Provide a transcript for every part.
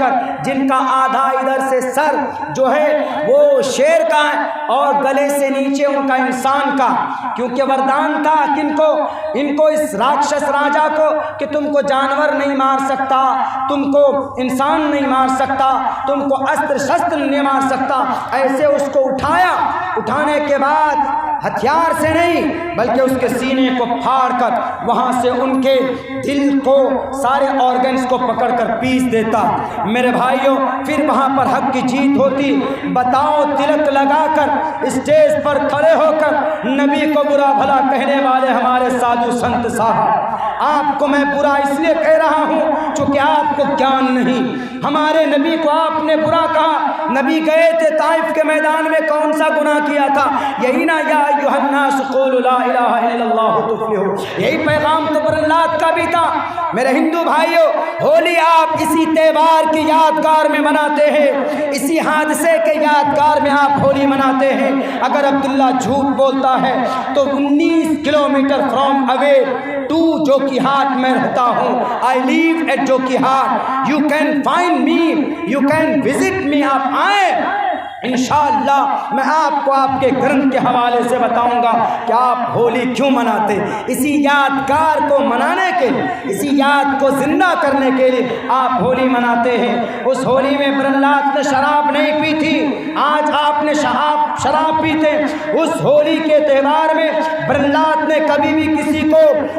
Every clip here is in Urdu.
کر جن کا آدھا ادھر سے سر جو ہے وہ شیر کا ہے اور گلے سے نیچے ان کا انسان کا، کیونکہ وردان تھا کہ ان کو اس راکشس راجا کو کہ تم کو جانور نہیں مار سکتا، تم کو انسان نہیں مار سکتا، تم کو اسત્ર شستر نہیں مار سکتا۔ ایسے اس کو اٹھایا، اٹھانے کے بعد ہتھیار سے نہیں بلکہ اس کے سینے کو پھاڑ کر وہاں سے ان کے دل کو سارے آرگنز کو پکڑ کر پیس دیتا۔ میرے بھائیوں، پھر وہاں پر حق کی جیت ہوتی۔ بتاؤ، تلک لگا کر اسٹیج پر کھڑے ہو کر نبی کو برا بھلا کہنے والے ہمارے سادھو سنت صاحب، آپ کو میں برا اس لیے کہہ رہا ہوں چونکہ آپ کو گیان نہیں۔ ہمارے نبی کو آپ نے برا کہا۔ نبی گئے تھے طائف کے میدان میں، کون سا گناہ کیا تھا؟ یہی نا، یا ایھا الناس قولوا لا الہ الا اللہ تفلحوا، یہی پیغام تو برلات کا بھی تھا۔ میرے ہندو بھائیوں، ہولی آپ اسی تہوار کی یادگار میں مناتے ہیں، اسی حادثے کے یادگار میں آپ ہولی مناتے ہیں۔ اگر عبداللہ جھوٹ بولتا ہے تو 19 kilometre from away to Jokihat میں رہتا ہوں، I live at Jokihat, you can find me, you can visit me, آپ آئیں، انشاءاللہ میں آپ کو آپ کے گرنتھ کے حوالے سے بتاؤں گا کہ آپ ہولی کیوں مناتے۔ اسی یادگار کو منانے کے لیے، اسی یاد کو زندہ کرنے کے لیے آپ ہولی مناتے ہیں۔ اس ہولی میں برلات نے شراب نہیں پی تھی، آج آپ نے شراب پیتے۔ اس ہولی کے تہوار میں برلات نے کبھی بھی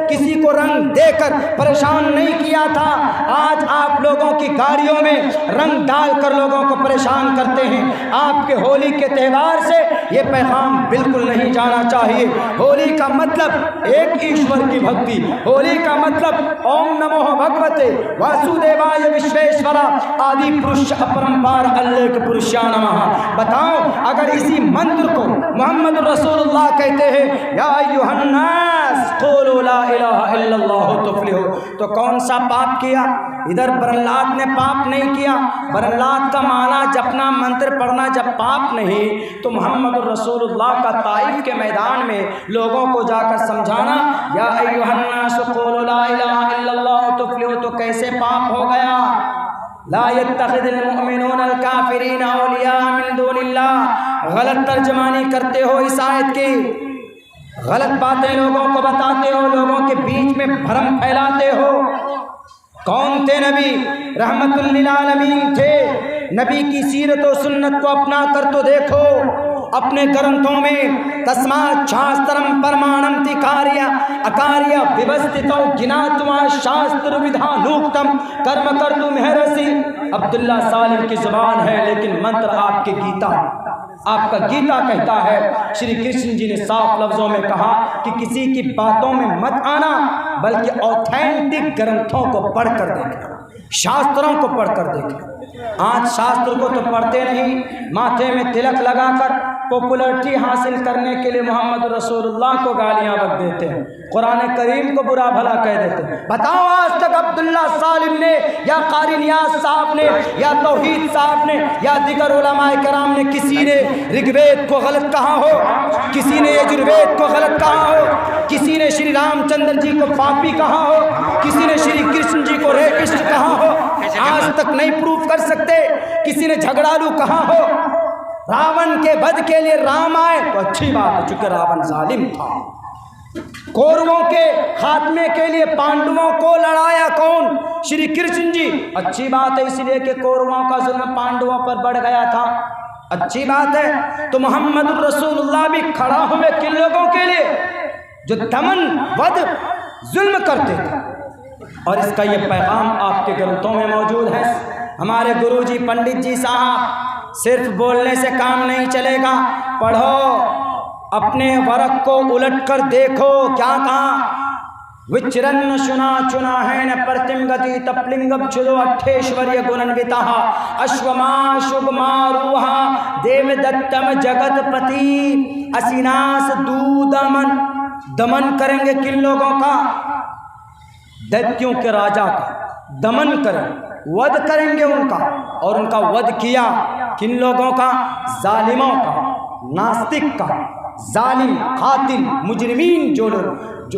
کسی کو رنگ دے کر پریشان نہیں کیا تھا، آج آپ لوگوں کی گاڑیوں میں رنگ ڈال کر لوگوں کو پریشان کرتے ہیں۔ آپ کے ہولی کے تہوار سے یہ پیغام بالکل نہیں جانا چاہیے۔ ہولی کا مطلب ایک ایشور کی بھکتی، ہولی کا مطلب اوم نمو بھگوتے واسودیوائے وشویشورا آدی پرش اپرمپار اللہ کے پرشا نمہ۔ بتاؤ، اگر اسی منتر کو محمد رسول اللہ کہتے ہیں یا ایھا الناس قولوا لا الہ الا اللہ تفلحوا، تو کون سا پاپ کیا؟ ادھر برلات نے پاپ نہیں کیا۔ برلات کا معنی جپنا، منتر پڑھنا جب پاپ نہیں تو محمد رسول اللہ کا طائف کے میدان میں لوگوں کو جا کر سمجھانا یا ایھا الناس قولوا لا الہ الا اللہ تفلحوا تو کیسے پاپ ہو گیا؟ لا يتخذ المؤمنون الکافرین اولیاء من دون اللہ۔ غلط ترجمانی کرتے ہو اس آیت کی، غلط باتیں لوگوں کو بتاتے ہو، لوگوں کے بیچ میں بھرم پھیلاتے ہو۔ کون تھے نبی؟ رحمت للعالمین تھے۔ نبی کی سیرت و سنت کو اپنا کر تو دیکھو، اپنے گرنتھوں میں تسمات شاسترم پرماننتی کاریہ اکاریہ ویوستھتو جناتما شاستر ودھانوکتم کرم کرتو مہرسی۔ عبداللہ سالم کی زبان ہے لیکن منتر آپ کے گیتا، آپ کا گیتا کہتا ہے۔ شری کرشن جی نے صاف لفظوں میں کہا کہ کسی کی باتوں میں مت آنا بلکہ اوتھینٹک گرنتھوں کو پڑھ کر دیکھنا، شاستروں کو پڑھ کر دیکھنا۔ آج شاستر کو تو پڑھتے نہیں، ماتھے میں تلک لگا کر پاپولرٹی حاصل کرنے کے لیے محمد رسول اللہ کو گالیاں بک دیتے ہیں، قرآن کریم کو برا بھلا کہہ دیتے ہیں۔ بتاؤ، آج تک عبداللہ سالم نے یا قاری نیاز صاحب نے یا توحید صاحب نے یا دیگر علماء کرام نے کسی نے رگ وید کو غلط کہا ہو، کسی نے یجروید کو غلط کہا ہو، کسی نے شری رام چندر جی کو پاپی کہا ہو، کسی نے شری کرشن جی کو ریپسٹ کہا ہو؟ آج تک نہیں پروف کر سکتے۔ کسی نے جھگڑالو کہا ہو؟ راون کے بد کے لیے رام آئے تو اچھی بات ہے، چونکہ راون ظالم تھا۔ کوروں کے خاتمے کے لیے پانڈووں کو لڑایا کون؟ شری کرشن جی، اچھی بات ہے، اس لیے کہ کوروں کا ظلم پانڈووں پر بڑھ گیا تھا، اچھی بات ہے۔ تو محمد رسول اللہ بھی کھڑا ہوئے کن لوگوں کے لیے؟ جو دمن ود ظلم کرتے تھے، اور اس کا یہ پیغام آپ کے گرنتھوں میں موجود ہے۔ ہمارے گرو جی پنڈت جی صاحب، صرف بولنے سے کام نہیں چلے گا، پڑھو، اپنے ورق کو الٹ کر دیکھو کیا کہا۔ وچرن شنا چنا ہے ن پرتم گتی تپلنگم چھدو اٹھیشوریہ گننوتہ اشوما شبماروہا دیو دتم جگت پتی اسیناس دودمن۔ دمن کریں گے کن لوگوں کا؟ دیتیوں کے راجا کا دمن کریں، ود کریں گے ان کا، اور ان کا ود کیا کن لوگوں کا؟ ظالموں کا، ناستک کا، ظالم قاتل مجرمین جو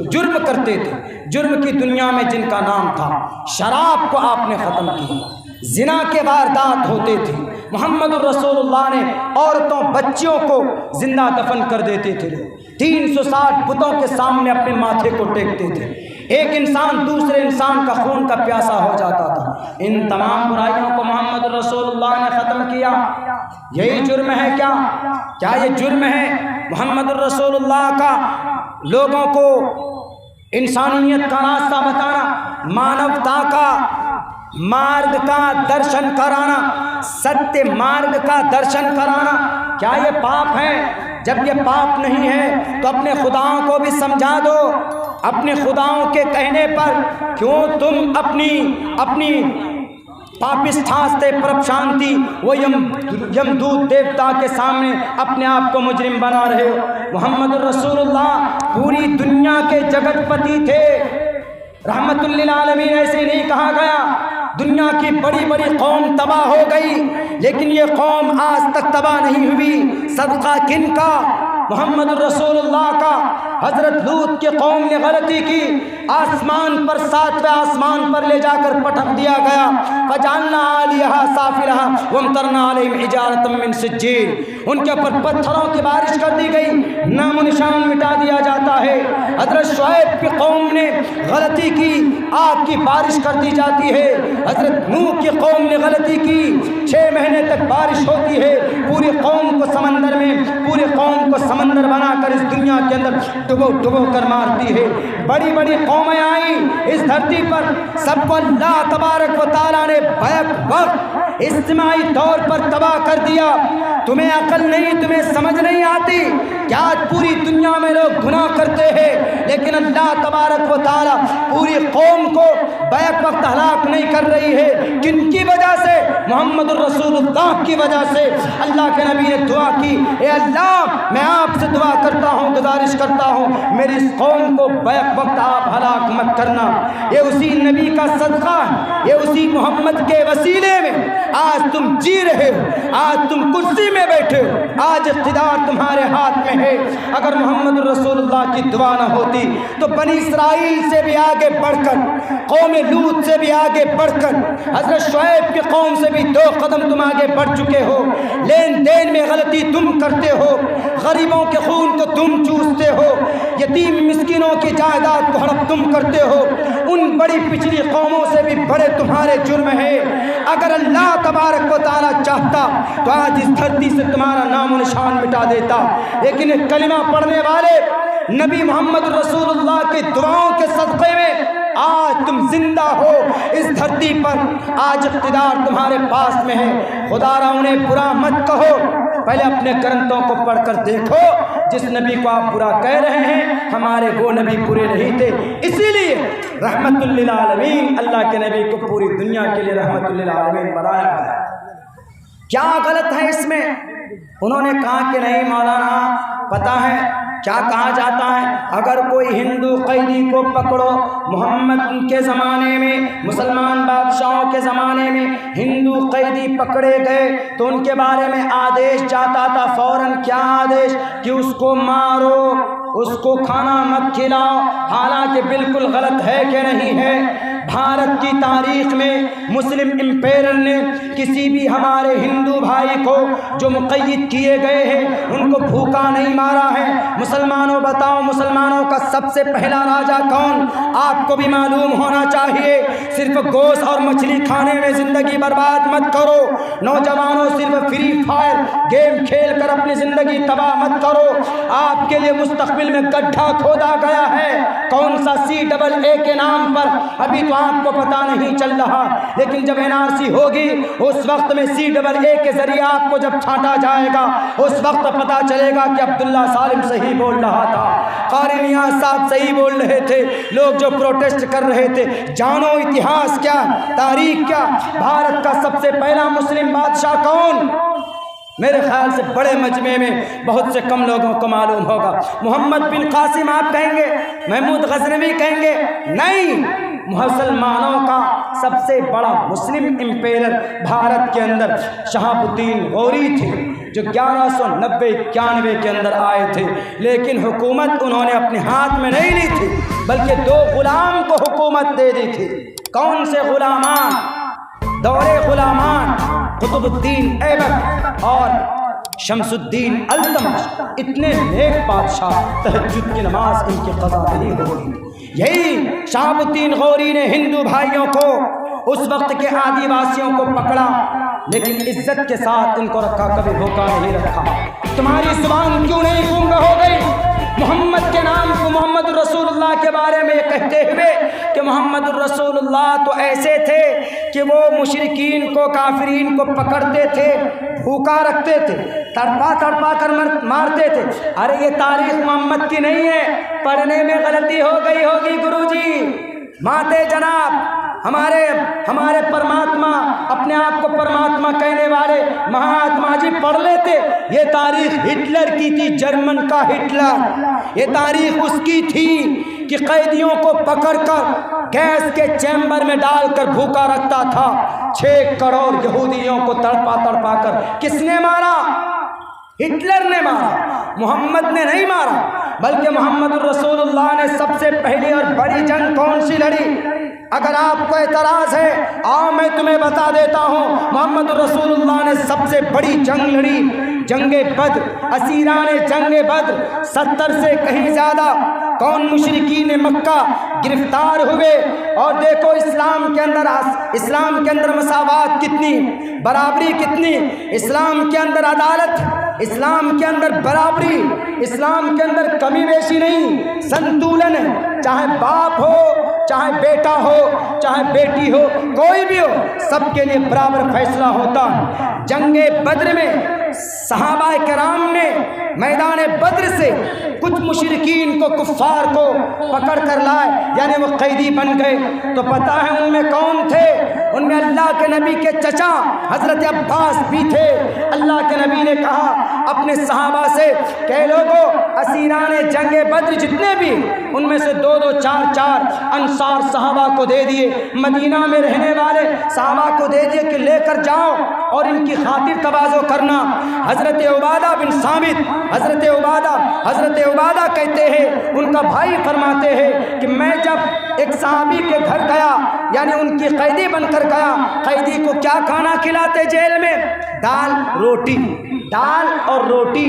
جرم کرتے تھے، جرم کی دنیا میں جن کا نام تھا۔ شراب کو آپ نے ختم کیا، زنا کے واردات ہوتے تھے، محمد الرسول اللہ نے عورتوں بچیوں کو زندہ دفن کر دیتے تھے، 360 بتوں کے سامنے اپنے ماتھے کو ٹیکتے تھے، ایک انسان دوسرے انسان کا خون کا پیاسا ہو جاتا تھا۔ ان تمام برائیوں کو محمد الرسول اللہ نے ختم کیا۔ یہی جرم ہے کیا یہ جرم ہے محمد الرسول اللہ کا لوگوں کو انسانیت کا راستہ بتانا، مانوتا کا مارگ کا درشن کرانا، ستیہ مارگ کا درشن کرانا؟ کیا یہ پاپ ہے؟ جب یہ پاپ نہیں ہے تو اپنے خداؤں کو بھی سمجھا دو۔ اپنے خداؤں کے کہنے پر کیوں تم اپنی پاپستھاستے پرپشانتی وہ یمدود دیوتا کے سامنے اپنے آپ کو مجرم بنا رہے ہو؟ محمد الرسول اللہ پوری دنیا کے جگت پتی تھے، رحمت للعالمین، ایسے نہیں کہا گیا۔ دنیا کی بڑی بڑی قوم تباہ ہو گئی، لیکن یہ قوم آج تک تباہ نہیں ہوئی۔ صدقہ کن کا؟ محمد الرسول اللہ کا۔ حضرت لوط کے قوم نے غلطی کی، آسمان پر 7ویں آسمان پر لے جا کر پٹک دیا گیا، فجعلنا عالیہا سافلہا وامطرنا علیہم حجارۃ من سجیل، ان کے اوپر پتھروں کی بارش کر دی گئی، نام و نشان مٹا دیا جاتا ہے۔ حضرت شعیب کی قوم نے غلطی کی، آگ کی بارش کر دی جاتی ہے۔ حضرت نوح کی قوم نے غلطی کی، 6 مہینے تک بارش ہوتی ہے، پوری قوم کو سمندر میں، پوری قوم کو سمندر بنا کر اس دنیا کے اندر ڈبو کر مارتی ہے۔ بڑی بڑی قومیں آئیں اس دھرتی پر، سب کو اللہ تبارک و تعالیٰ نے بیک وقت اجتماعی طور پر تباہ کر دیا۔ تمہیں عقل نہیں، تمہیں سمجھ نہیں آتی کہ آج پوری دنیا میں لوگ گناہ کرتے ہیں، لیکن اللہ تبارک و تعالیٰ پوری قوم کو بیک وقت ہلاک نہیں کر رہی ہے۔ کن کی وجہ سے؟ محمد الرسول اللہ کی وجہ سے۔ اللہ کے نبی نے دعا کی، اے اللہ میں آپ سے دعا کرتا ہوں، گزارش کرتا ہوں، میری اس قوم کو بیک وقت آپ ہلاک مت کرنا۔ یہ اسی نبی کا صدقہ ہے، یہ اسی محمد کے وسیلے میں آج تم جی رہے ہو، آج تم کرسی میں بیٹھے ہو، آج اقتدار تمہارے ہاتھ میں ہے۔ اگر محمد الرسول اللہ کی دعا نہ ہوتی تو بنی اسرائیل سے بھی آگے بڑھ کر، قوم لوط سے بھی آگے بڑھ کر، حضرت شعیب کی قوم سے بھی 2 قدم تم آگے بڑھ چکے ہو۔ لین دین میں غلطی تم کرتے ہو، غریبوں کے خون کو تم چوستے ہو، یتیم مسکینوں کی جائیداد کو ہڑپ تم کرتے ہو۔ ان بڑی پچھلی قوموں سے بھی بڑے تمہارے جرم ہیں۔ اگر اللہ تبارک و تعالیٰ چاہتا تو آج اس دھرتی سے تمہارا نام و نشان مٹا دیتا، لیکن ایک کلمہ پڑھنے والے نبی محمد رسول اللہ کی دعاؤں کے صدقے میں آج تم زندہ ہو اس دھرتی پر، آج اقتدار تمہارے پاس میں ہے۔ خدا را انہیں برا مت کہو، پہلے اپنے گرنتھوں کو پڑھ کر دیکھو، جس نبی کو آپ برا کہہ رہے ہیں ہمارے وہ نبی برے نہیں تھے، اسی لیے رحمت للعالمین اللہ کے نبی کو پوری دنیا کے لیے رحمت للعالمین بنایا ہے۔ کیا غلط ہے اس میں؟ انہوں نے کہا کہ نہیں مولانا، پتہ ہے کیا کہا جاتا ہے؟ اگر کوئی ہندو قیدی کو پکڑو، محمد کے زمانے میں، مسلمان بادشاہوں کے زمانے میں ہندو قیدی پکڑے گئے تو ان کے بارے میں آدیش جاتا تھا فوراً، کیا آدیش؟ کہ اس کو مارو، اس کو کھانا مت کھلاؤ۔ حالانکہ بالکل غلط ہے کہ نہیں ہے؟ بھارت کی تاریخ میں مسلم امپیرر نے کسی بھی ہمارے ہندو بھائی کو جو مقید کیے گئے ہیں ان کو بھوکا نہیں مارا ہے۔ مسلمانوں بتاؤ، مسلمانوں کا سب سے پہلا راجا کون؟ آپ کو بھی معلوم ہونا چاہیے۔ صرف گوشت اور مچھلی کھانے میں زندگی برباد مت کرو، نوجوانوں صرف فری فائر گیم کھیل کر اپنی زندگی تباہ مت کرو۔ آپ کے لیے مستقبل میں گڈھا کھودا گیا ہے، کون سا CAA کے نام پر ابھی تو آپ کو پتہ نہیں چل رہا، لیکن جب NRC ہوگی اس وقت میں CAA کے ذریعے آپ کو جب چھانٹا جائے گا اس وقت پتہ چلے گا کہ عبداللہ سالم صحیح بول رہا تھا، قاری نیاز صاحب صحیح بول رہے تھے، لوگ جو پروٹیسٹ کر رہے تھے۔ جانو اتہاس کیا، تاریخ کیا، بھارت کا سب سے پہلا مسلم بادشاہ کون؟ میرے خیال سے بڑے مجمع میں بہت سے کم لوگوں کو معلوم ہوگا۔ محمد بن قاسم آپ کہیں گے، محمود غزنوی کہیں گے، نہیں، مسلمانوں کا سب سے بڑا مسلم امپیرر بھارت کے اندر شہاب الدین غوری تھے، جو 1190-91 کے اندر آئے تھے، لیکن حکومت انہوں نے اپنے ہاتھ میں نہیں لی تھی بلکہ 2 غلام کو حکومت دے دی تھی۔ کون سے غلامان؟ دور غلامان قطب الدین ایبک اور شمس الدین التمش اتنے نیک بادشاہ، تہجد کی نماز ان کی قضا نہیں ہوئی۔ یہی شہاب الدین غوری نے ہندو بھائیوں کو، اس وقت کے آدی واسیوں کو پکڑا، لیکن عزت کے ساتھ ان کو رکھا، کبھی دھوکہ نہیں رکھا۔ تمہاری زبان کیوں نہیں گونگ ہو گئی محمد کے نام کو، محمد الرسول اللہ کے بارے میں کہتے ہوئے کہ محمد الرسول اللہ تو ایسے تھے کہ وہ مشرکین کو، کافرین کو پکڑتے تھے، بھوکا رکھتے تھے، تڑپا تڑپا کر مارتے تھے۔ ارے یہ تاریخ محمد کی نہیں ہے، پڑھنے میں غلطی ہو گئی ہوگی گرو جی۔ ماتے جناب ہمارے پرماتما، اپنے آپ کو پرماتما کہنے والے مہاتما جی پڑھ لیتے، یہ تاریخ ہٹلر کی تھی، جرمن کا ہٹلر۔ یہ تاریخ اس کی تھی کہ قیدیوں کو پکڑ کر گیس کے چیمبر میں ڈال کر بھوکا رکھتا تھا۔ 6 کروڑ یہودیوں کو تڑپا تڑپا کر کس نے مارا؟ ہٹلر نے مارا، محمد نے نہیں مارا۔ بلکہ محمد الرسول اللہ نے سب سے پہلی اور بڑی جنگ کون سی لڑی؟ اگر آپ کو اعتراض ہے آؤ میں تمہیں بتا دیتا ہوں، محمد الرسول اللہ نے سب سے بڑی جنگ لڑی، جنگ بدر۔ اسیران جنگ بدر 70 سے کہیں زیادہ کون مشرکین مکہ گرفتار ہوئے۔ اور دیکھو اسلام کے اندر مساوات کتنی، برابری کتنی، اسلام کے اندر عدالت، اسلام کے اندر برابری، اسلام کے اندر کمی بیشی نہیں، سنتولن ہے۔ چاہے باپ ہو، چاہے بیٹا ہو، چاہے بیٹی ہو، کوئی بھی ہو، سب کے لیے برابر فیصلہ ہوتا ہے۔ جنگ بدر میں صحابہ کرام نے میدان بدر سے کچھ مشرکین کو، کفار کو پکڑ کر لائے، یعنی وہ قیدی بن گئے۔ تو پتہ ہے ان میں کون تھے؟ ان میں اللہ کے نبی کے چچا حضرت عباس بھی تھے۔ اللہ کے نبی نے کہا اپنے صحابہ سے کہ لوگوں، اسیران جنگ بدر جتنے بھی، ان میں سے 2-2 4-4 انصار صحابہ کو دے دیے، مدینہ میں رہنے والے صحابہ کو دے دیے کہ لے کر جاؤ اور ان کی خاطر تواضع کرنا۔ حضرت عبادہ بن صامت، حضرت عبادہ کہتے ہیں، ان کا بھائی فرماتے ہیں کہ میں جب ایک صحابی کے گھر گیا، یعنی ان کی قیدی بن کر گیا، قیدی کو کیا کھانا کھلاتے جیل میں؟ دال اور روٹی،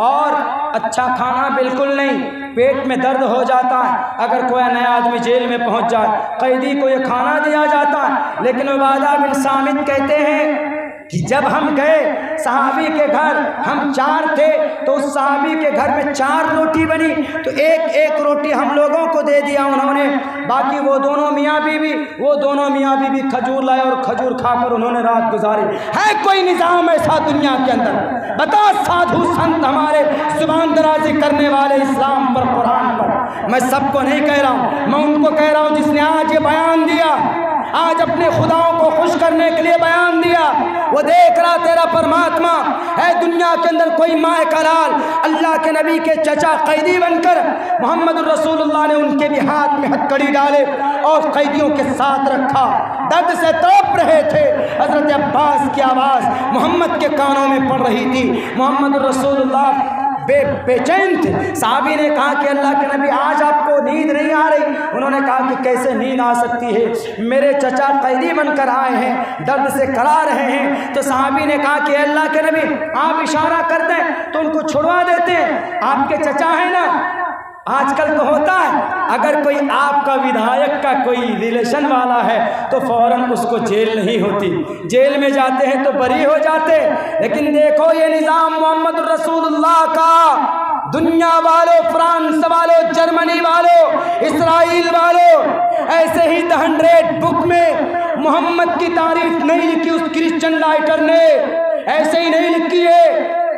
اور اچھا کھانا بالکل نہیں، پیٹ میں درد ہو جاتا ہے اگر کوئی نیا آدمی جیل میں پہنچ جائے، قیدی کو یہ کھانا دیا جاتا ہے۔ لیکن عبادہ بن صامت کہتے ہیں کہ جب ہم گئے صحابی کے گھر، ہم 4 تھے، تو اس صحابی کے گھر میں 4 روٹی بنی، تو ایک روٹی ہم لوگوں کو دے دیا انہوں نے، باقی وہ دونوں میاں بیوی کھجور لائے اور کھجور کھا کر انہوں نے رات گزاری۔ ہے کوئی نظام ایسا دنیا کے اندر؟ بتا سادھو سنت ہمارے زبان درازی کرنے والے اسلام پر، قرآن پر، میں سب کو نہیں کہہ رہا ہوں، میں ان کو کہہ رہا ہوں جس نے آج یہ بیان دیا، آج اپنے خداؤں کو خوش کرنے کے لیے بیان دیا، وہ دیکھ رہا تیرا پرماتما ہے دنیا کے اندر کوئی ماء کلال، اللہ کے نبی کے چچا قیدی بن کر محمد الرسول اللہ نے ان کے بھی ہاتھ میں ہتکڑی ڈالے اور قیدیوں کے ساتھ رکھا، درد سے تڑپ رہے تھے۔ حضرت عباس کی آواز محمد کے کانوں میں پڑ رہی تھی، محمد الرسول اللہ بے چین تھے۔ صحابی نے کہا کہ اللہ کے نبی آج آپ کو نیند نہیں آ رہی؟ انہوں نے کہا کہ کیسے نیند آ سکتی ہے، میرے چچا قیدی بن کر آئے ہیں، درد سے کرا رہے ہیں۔ تو صحابی نے کہا کہ اللہ کے نبی آپ اشارہ کر دیں تو ان کو چھڑوا دیتے ہیں، آپ کے چچا ہیں نا۔ آج کل تو ہوتا ہے اگر کوئی آپ کا ودھایک کا کوئی ریلیشن والا ہے تو فوراً اس کو جیل نہیں ہوتی، جیل میں جاتے ہیں تو بری ہو جاتے۔ لیکن دیکھو یہ نظام محمد الرسول اللہ کا، دنیا والوں، فرانس والوں، جرمنی والوں، اسرائیل والوں، ایسے ہی دی 100 بک میں محمد کی تعریف نہیں لکھی اس کرسچن رائٹر نے، ایسے ہی نہیں لکھی ہے،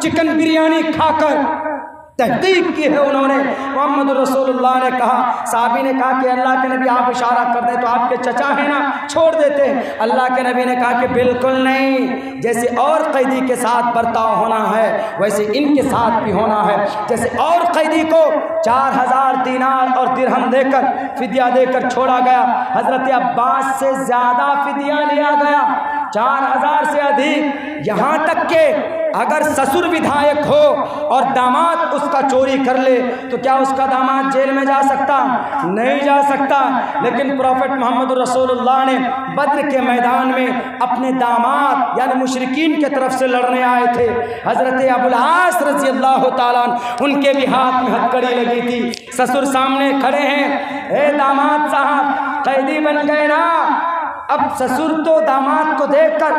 چکن بریانی کھا کر تحقیق کی ہے انہوں نے۔ محمد الرسول اللہ نے کہا، صحابی نے کہا کہ اللہ کے نبی آپ اشارہ کر دیں تو آپ کے چچا ہیں نا، چھوڑ دیتے ہیں۔ اللہ کے نبی نے کہا کہ بالکل نہیں، جیسے اور قیدی کے ساتھ برتاؤ ہونا ہے ویسے ان کے ساتھ بھی ہونا ہے۔ جیسے اور قیدی کو 4000 دینار اور درہم دے کر، فدیہ دے کر چھوڑا گیا، حضرت عباس سے زیادہ فدیہ لیا گیا، 4000 سے ادھک، یہاں تک کہ اگر سسر ودھائک ہو اور داماد اس کا چوری کر لے تو کیا اس کا داماد جیل میں جا سکتا؟ نہیں جا سکتا۔ لیکن پروفٹ محمد رسول اللہ نے بدر کے میدان میں اپنے داماد یعنی مشرکین کے طرف سے لڑنے آئے تھے، حضرت ابو العاص رضی اللہ تعالیٰ ان کے بھی ہاتھ میں ہتھکڑی لگی تھی، سسر سامنے کھڑے ہیں، اے داماد صاحب قیدی بن گئے نا۔ اب سسر تو داماد کو دیکھ کر